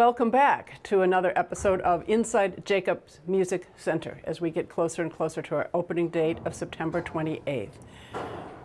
Welcome back to another episode of Inside Jacobs Music Center as we get closer and closer to our opening date of September 28th.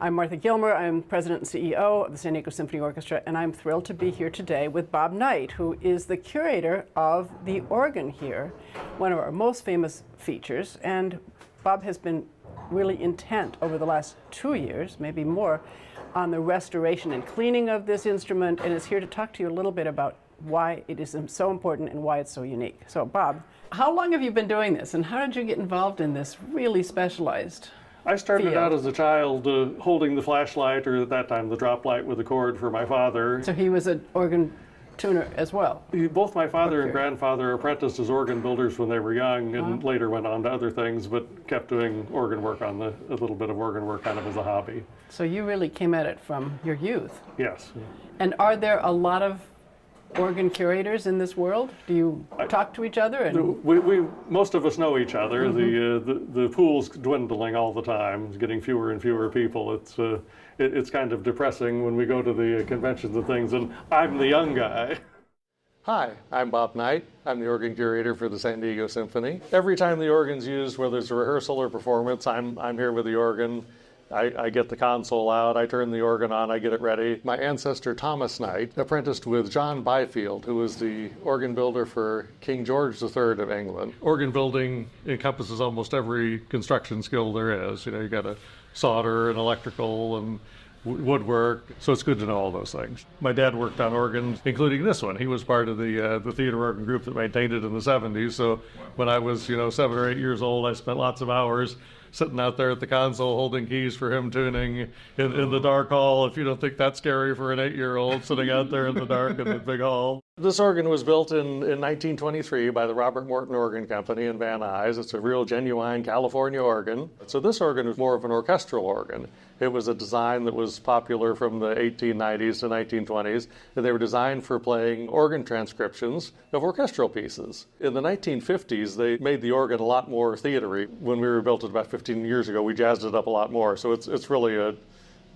I'm Martha Gilmer. I'm President and CEO of the San Diego Symphony Orchestra, and I'm thrilled to be here today with Bob Knight, who is the curator of the organ here, one of our most famous features. And Bob has been really intent over the last 2 years, maybe more, on the restoration and cleaning of this instrument, and is here to talk to you a little bit about why it is so important and why it's so unique. So Bob, how long have you been doing this, and how did you get involved in this really specialized I started field? out as a child holding the flashlight, or at that time the drop light with a cord for my father. So he was an organ tuner as well? Both my father and grandfather apprenticed as organ builders when they were young, and later went on to other things, but kept doing organ work a little bit of organ work kind of as a hobby. So you really came at it from your youth. Yes. And are there a lot of organ curators in this world? Do you talk to each other? And Most of us know each other. The pool's dwindling all the time. It's getting fewer and fewer people. It's kind of depressing when we go to the conventions and things, and I'm the young guy. Hi, I'm Bob Knight. I'm the organ curator for the San Diego Symphony. Every time the organ's used, whether it's a rehearsal or performance, I'm here with the organ. I get the console out, I turn the organ on, I get it ready. My ancestor Thomas Knight apprenticed with John Byfield, who was the organ builder for King George III of England. Organ building encompasses almost every construction skill there is. You know, you got to solder and electrical and woodwork, so it's good to know all those things. My dad worked on organs, including this one. He was part of the theater organ group that maintained it in the 70s, so when I was 7 or 8 years old, I spent lots of hours sitting out there at the console holding keys for him tuning in the dark hall. If you don't think that's scary for an 8-year-old sitting out there in the dark in the big hall. This organ was built in 1923 by the Robert Morton Organ Company in Van Nuys. It's a real genuine California organ. So this organ was more of an orchestral organ. It was a design that was popular from the 1890s to 1920s, and they were designed for playing organ transcriptions of orchestral pieces. In the 1950s, they made the organ a lot more theatery. When we were built it about 15 years ago, we jazzed it up a lot more, so it's really a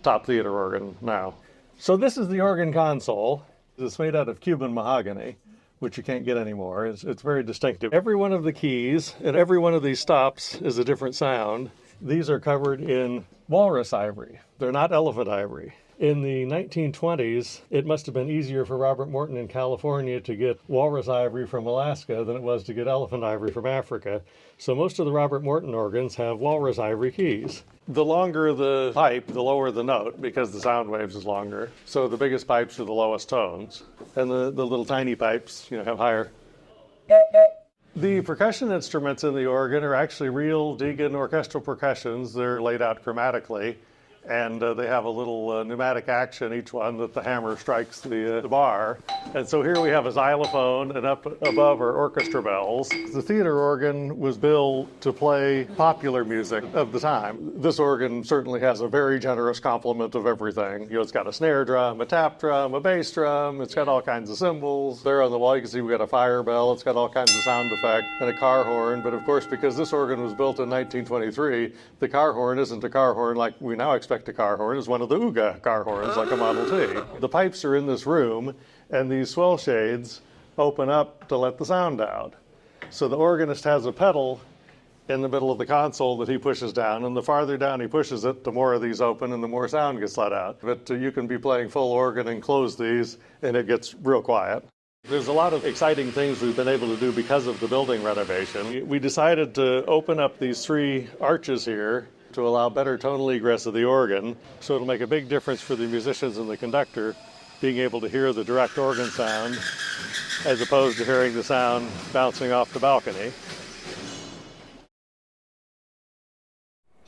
top theater organ now. So this is the organ console. It's made out of Cuban mahogany, which you can't get anymore. It's very distinctive. Every one of the keys and every one of these stops is a different sound. These are covered in walrus ivory. They're not elephant ivory. In the 1920s, it must have been easier for Robert Morton in California to get walrus ivory from Alaska than it was to get elephant ivory from Africa. So most of the Robert Morton organs have walrus ivory keys. The longer the pipe, the lower the note, because the sound waves is longer. So the biggest pipes are the lowest tones, and the little tiny pipes, have higher. The percussion instruments in the organ are actually real Deagon orchestral percussions. They're laid out chromatically, and they have a little pneumatic action, each one, that the hammer strikes the bar. And so here we have a xylophone, and up above are orchestra bells. The theater organ was built to play popular music of the time. This organ certainly has a very generous complement of everything. It's got a snare drum, a tap drum, a bass drum, it's got all kinds of cymbals. There on the wall you can see we've got a fire bell, it's got all kinds of sound effects, and a car horn. But of course, because this organ was built in 1923, the car horn isn't a car horn like we now expect a car horn. Is one of the Uga car horns, like a Model T. The pipes are in this room, and these swell shades open up to let the sound out. So the organist has a pedal in the middle of the console that he pushes down, and the farther down he pushes it, the more of these open and the more sound gets let out. But you can be playing full organ and close these, and it gets real quiet. There's a lot of exciting things we've been able to do because of the building renovation. We decided to open up these 3 arches here to allow better tonal egress of the organ, so it'll make a big difference for the musicians and the conductor being able to hear the direct organ sound as opposed to hearing the sound bouncing off the balcony.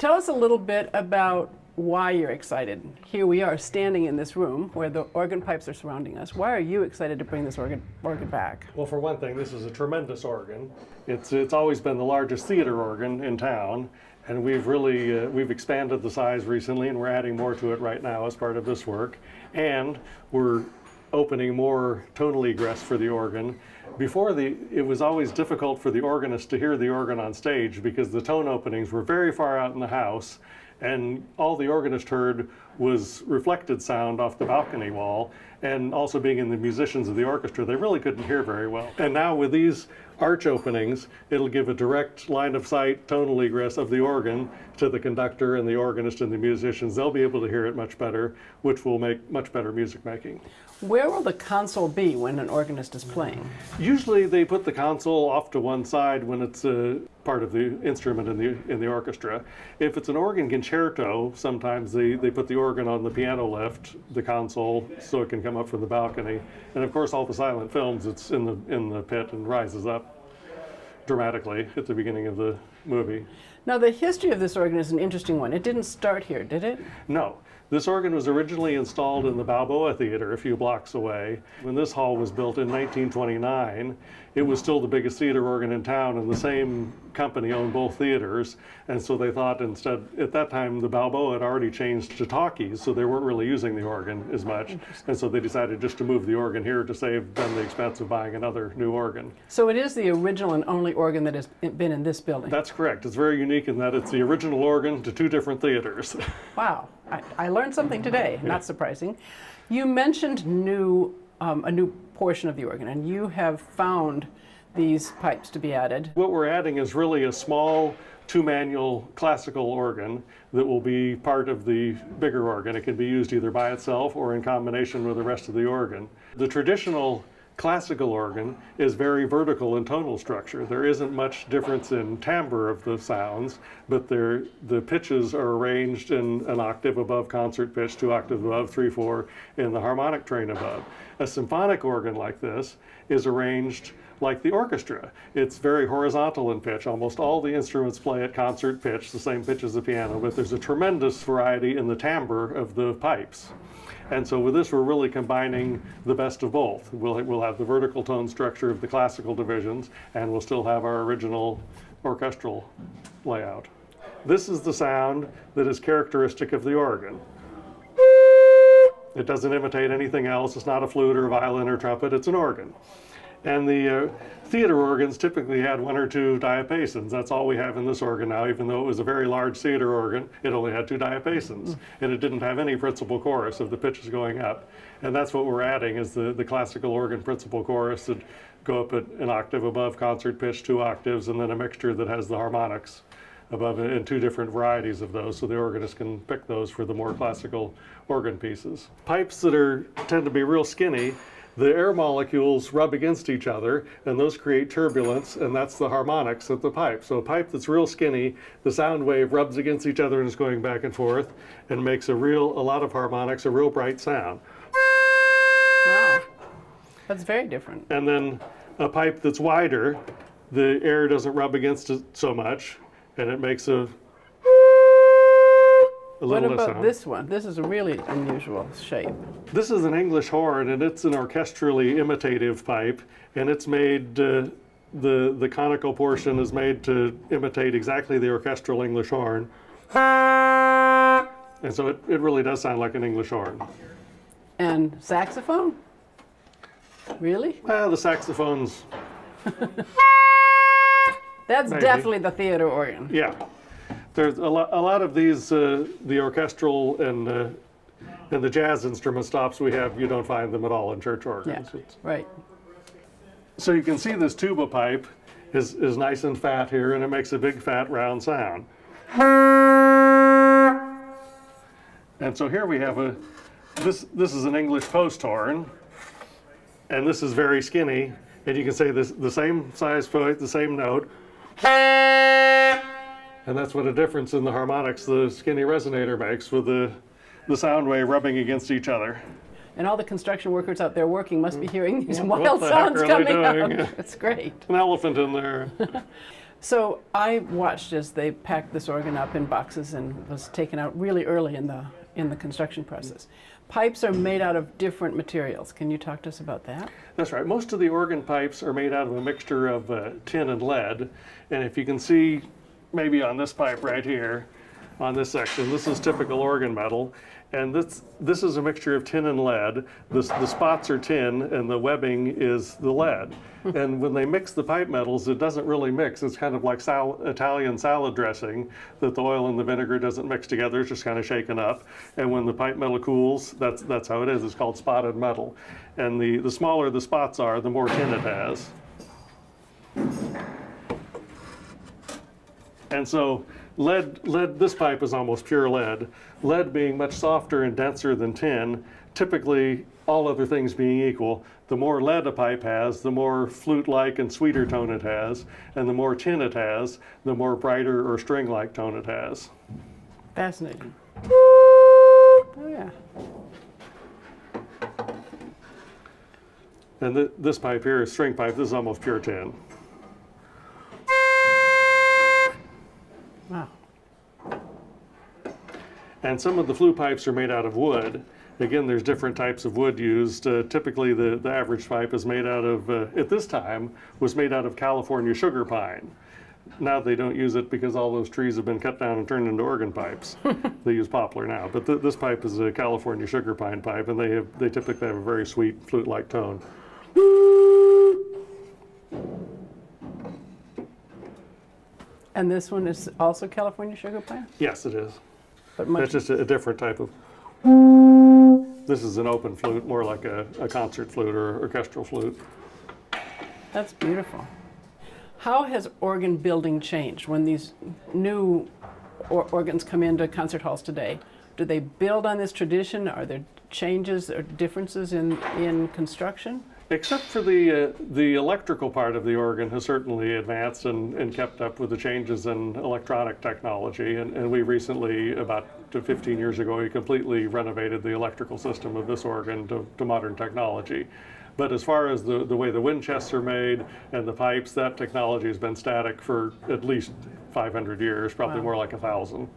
tell us a little bit about why you're excited. Here we are standing in this room where the organ pipes are surrounding us. Why are you excited to bring this organ back? Well, for one thing, this is a tremendous organ. It's always been the largest theater organ in town, and we've really we've expanded the size recently, and we're adding more to it right now as part of this work. And we're opening more tonal egress for the organ. It was always difficult for the organist to hear the organ on stage because the tone openings were very far out in the house, and all the organist heard was reflected sound off the balcony wall, and also being in the musicians of the orchestra, they really couldn't hear very well. And now with these arch openings, it'll give a direct line of sight tonal egress of the organ to the conductor and the organist and the musicians. They'll be able to hear it much better, which will make much better music making. Where will the console be when an organist is playing? Usually they put the console off to one side when it's part of the instrument in the orchestra. If it's an organ concerto, sometimes they put the organ on the piano lift, the console, so it can come up from the balcony. And of course all the silent films, it's in the pit and rises up dramatically at the beginning of the movie. Now the history of this organ is an interesting one. It didn't start here, did it? No. This organ was originally installed in the Balboa Theater a few blocks away. When this hall was built in 1929, it was still the biggest theater organ in town, and the same company owned both theaters. And so they thought instead, at that time, the Balboa had already changed to talkies, so they weren't really using the organ as much. And so they decided just to move the organ here to save them the expense of buying another new organ. So it is the original and only organ that has been in this building? That's correct. It's very unique in that it's the original organ to two different theaters. Wow. I learned something today, not surprising. You mentioned a new portion of the organ, and you have found these pipes to be added. What we're adding is really a small two-manual classical organ that will be part of the bigger organ. It can be used either by itself or in combination with the rest of the organ. The traditional classical organ is very vertical in tonal structure. There isn't much difference in timbre of the sounds, but the pitches are arranged in an octave above concert pitch, 2 octaves above, 3/4 in the harmonic train above. A symphonic organ like this is arranged like the orchestra. It's very horizontal in pitch. Almost all the instruments play at concert pitch, the same pitch as the piano, but there's a tremendous variety in the timbre of the pipes. And so with this, we're really combining the best of both. We'll have the vertical tone structure of the classical divisions, and we'll still have our original orchestral layout. This is the sound that is characteristic of the organ. It doesn't imitate anything else. It's not a flute or violin or trumpet. It's an organ. And the theater organs typically had 1 or 2 diapasons. That's all we have in this organ now. Even though it was a very large theater organ, it only had 2 diapasons. And it didn't have any principal chorus of the pitches going up. And that's what we're adding is the classical organ principal chorus that go up at an octave above concert pitch, 2 octaves, and then a mixture that has the harmonics above it in 2 different varieties of those, so the organist can pick those for the more classical organ pieces. Pipes that tend to be real skinny, the air molecules rub against each other, and those create turbulence, and that's the harmonics of the pipe. So a pipe that's real skinny, the sound wave rubs against each other and is going back and forth, and makes a lot of harmonics, a real bright sound. Wow. That's very different. And then a pipe that's wider, the air doesn't rub against it so much, and it makes a What little about sound. this one? This is a really unusual shape. This is an English horn, and it's an orchestrally imitative pipe, and it's made, the conical portion is made to imitate exactly the orchestral English horn. And so it really does sound like an English horn. And saxophone? Really? Well, the saxophones, That's Maybe. definitely the theater organ. yeah. There's a lot of these, the orchestral and the jazz instrument stops we have, you don't find them at all in church organs. Yeah, right. So you can see this tuba pipe is nice and fat here, and it makes a big fat round sound. And so here we have this is an English post horn, and this is very skinny, and you can say the same size point, the same note. And that's what a difference in the harmonics the skinny resonator makes with the sound wave rubbing against each other. And all the construction workers out there working must be hearing these What wild the heck sounds are they coming out. doing? It's great. An elephant in there. So I watched as they packed this organ up in boxes and was taken out really early in the construction process. Pipes are made out of different materials. Can you talk to us about that? That's right. Most of the organ pipes are made out of a mixture of tin and lead. And if you can see, maybe on this pipe right here, on this section. This is typical organ metal, and this is a mixture of tin and lead. The spots are tin, and the webbing is the lead. And when they mix the pipe metals, it doesn't really mix. It's kind of like Italian salad dressing, that the oil and the vinegar doesn't mix together. It's just kind of shaken up. And when the pipe metal cools, that's how it is. It's called spotted metal. And the smaller the spots are, the more tin it has. And so lead, this pipe is almost pure lead. Lead being much softer and denser than tin, typically all other things being equal, the more lead a pipe has, the more flute-like and sweeter tone it has, and the more tin it has, the more brighter or string-like tone it has. Fascinating. Oh yeah. And this pipe here is string pipe. This is almost pure tin. Wow. And some of the flue pipes are made out of wood. Again, there's different types of wood used. Typically, the average pipe is made out of, at this time, was made out of California sugar pine. Now they don't use it because all those trees have been cut down and turned into organ pipes. They use poplar now. But this pipe is a California sugar pine pipe, and they typically have a very sweet flute-like tone. And this one is also California sugar pine? Yes, it is. But much That's just a different type of. This is an open flute, more like a concert flute or orchestral flute. That's beautiful. How has organ building changed when these new organs come into concert halls today? Do they build on this tradition? Are there changes or differences in construction? Except for the electrical part of the organ has certainly advanced and kept up with the changes in electronic technology. And we recently, about 15 years ago, we completely renovated the electrical system of this organ to modern technology. But as far as the way the wind chests are made and the pipes, that technology has been static for at least 500 years, probably Wow. more like 1,000.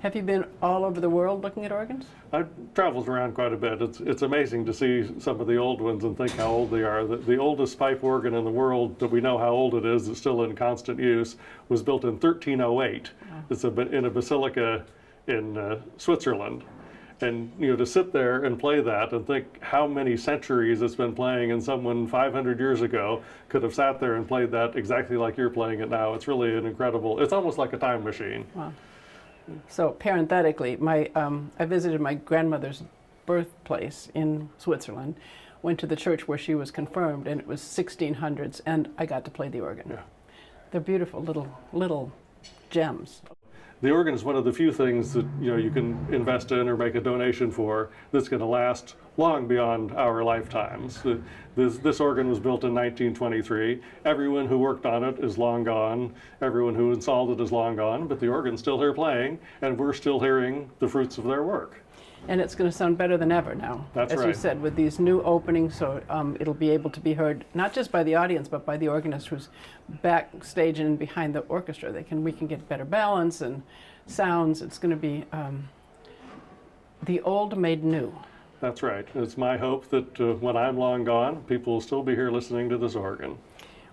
Have you been all over the world looking at organs? I've traveled around quite a bit. It's amazing to see some of the old ones and think how old they are. The oldest pipe organ in the world that we know how old it is, that's still in constant use, was built in 1308. Wow. It's in a basilica in Switzerland. And to sit there and play that and think how many centuries it's been playing, and someone 500 years ago could have sat there and played that exactly like you're playing it now. It's really an incredible, it's almost like a time machine. Wow. So parenthetically, I visited my grandmother's birthplace in Switzerland, went to the church where she was confirmed, and it was 1600s, and I got to play the organ. Yeah. They're beautiful little gems. The organ is one of the few things that you can invest in or make a donation for that's going to last long beyond our lifetimes. This organ was built in 1923. Everyone who worked on it is long gone. Everyone who installed it is long gone, but the organ's still here playing, and we're still hearing the fruits of their work. And it's going to sound better than ever now, That's as right. you said, with these new openings, so it'll be able to be heard not just by the audience, but by the organist who's backstage and behind the orchestra. We can get better balance and sounds. It's going to be the old made new. That's right. It's my hope that when I'm long gone, people will still be here listening to this organ.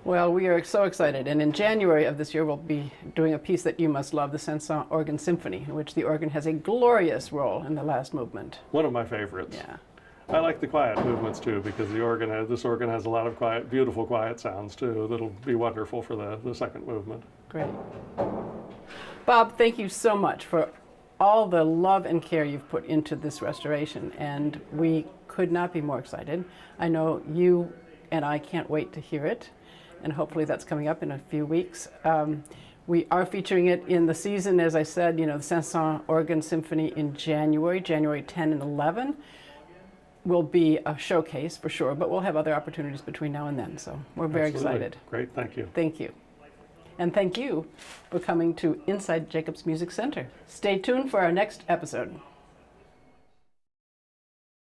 Well, we are so excited, and in January of this year we'll be doing a piece that you must love, the Saint-Saëns Organ Symphony, in which the organ has a glorious role in the last movement. One of my favorites. Yeah. I like the quiet movements too, because this organ has a lot of quiet, beautiful quiet sounds too. That'll be wonderful for the second movement. Great. Bob, thank you so much for all the love and care you've put into this restoration, and we could not be more excited. I know you and I can't wait to hear it, and hopefully that's coming up in a few weeks. We are featuring it in the season, as I said, the Saint-Saëns Organ Symphony in January 10 and 11 will be a showcase for sure, but we'll have other opportunities between now and then, so we're very Absolutely. excited. Great, thank you. Thank you. And thank you for coming to Inside Jacobs Music Center. Stay tuned for our next episode.